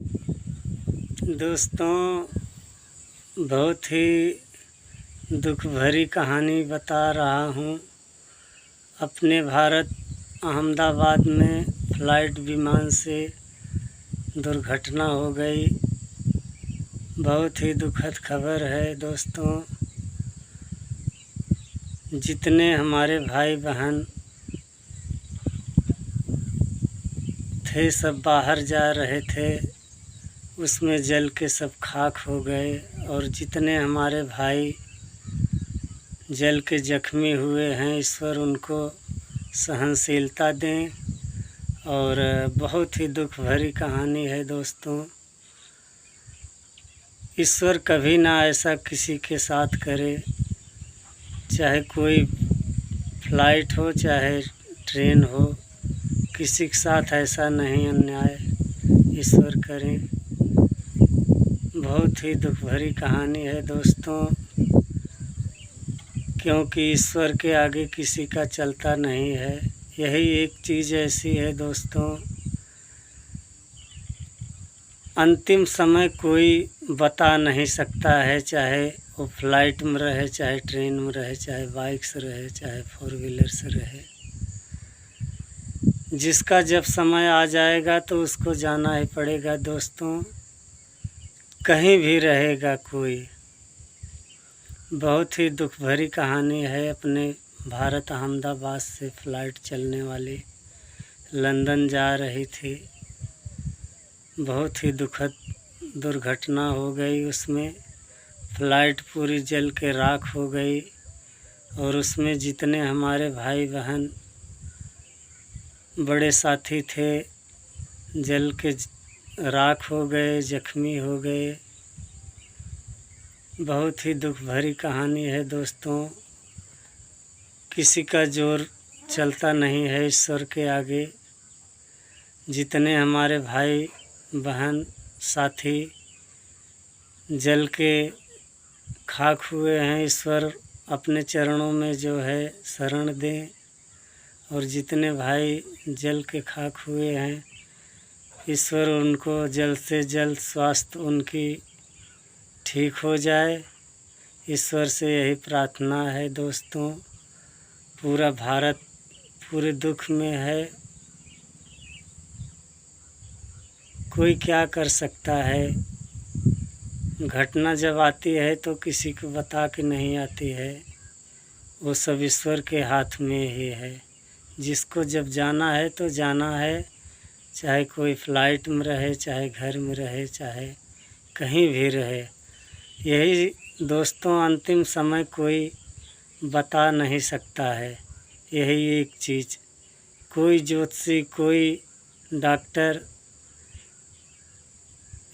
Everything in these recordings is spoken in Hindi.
दोस्तों, बहुत ही दुख भरी कहानी बता रहा हूँ। अपने भारत अहमदाबाद में फ्लाइट विमान से दुर्घटना हो गई। बहुत ही दुखद खबर है दोस्तों। जितने हमारे भाई बहन थे सब बाहर जा रहे थे, उसमें जल के सब खाक हो गए। और जितने हमारे भाई जल के जख्मी हुए हैं, ईश्वर उनको सहनशीलता दें। और बहुत ही दुख भरी कहानी है दोस्तों। ईश्वर कभी ना ऐसा किसी के साथ करे, चाहे कोई फ्लाइट हो चाहे ट्रेन हो, किसी के साथ ऐसा नहीं अन्याय ईश्वर करें। बहुत ही दुख भरी कहानी है दोस्तों, क्योंकि ईश्वर के आगे किसी का चलता नहीं है। यही एक चीज़ ऐसी है दोस्तों, अंतिम समय कोई बता नहीं सकता है, चाहे वो फ्लाइट में रहे, चाहे ट्रेन में रहे, चाहे बाइक से रहे, चाहे फोर व्हीलर से रहे। जिसका जब समय आ जाएगा तो उसको जाना ही पड़ेगा दोस्तों, कहीं भी रहेगा कोई। बहुत ही दुख भरी कहानी है। अपने भारत अहमदाबाद से फ़्लाइट चलने वाली लंदन जा रही थी। बहुत ही दुखद दुर्घटना हो गई। उसमें फ़्लाइट पूरी जल के राख हो गई और उसमें जितने हमारे भाई बहन बड़े साथी थे, जल के राख हो गए, जख्मी हो गए। बहुत ही दुख भरी कहानी है दोस्तों। किसी का जोर चलता नहीं है ईश्वर के आगे। जितने हमारे भाई बहन साथी जल के खाक हुए हैं, ईश्वर अपने चरणों में जो है शरण दें। और जितने भाई जल के खाक हुए हैं, ईश्वर उनको जल्द से जल्द स्वास्थ्य उनकी ठीक हो जाए। ईश्वर से यही प्रार्थना है दोस्तों। पूरा भारत पूरे दुख में है। कोई क्या कर सकता है। घटना जब आती है तो किसी को बता के नहीं आती है, वो सब ईश्वर के हाथ में ही है। जिसको जब जाना है तो जाना है, चाहे कोई फ्लाइट में रहे, चाहे घर में रहे, चाहे कहीं भी रहे। यही दोस्तों, अंतिम समय कोई बता नहीं सकता है। यही एक चीज़, कोई ज्योतिषी, कोई डॉक्टर,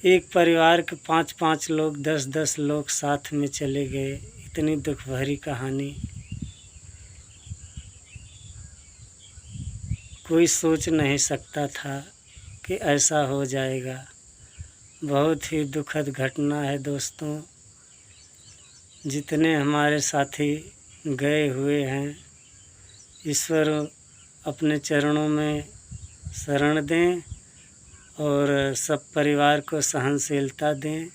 एक परिवार के 5-5 लोग, 10-10 लोग साथ में चले गए। इतनी दुख भरी कहानी कोई सोच नहीं सकता था कि ऐसा हो जाएगा। बहुत ही दुखद घटना है दोस्तों। जितने हमारे साथी गए हुए हैं, ईश्वर अपने चरणों में शरण दें और सब परिवार को सहनशीलता दें।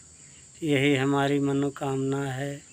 यही हमारी मनोकामना है।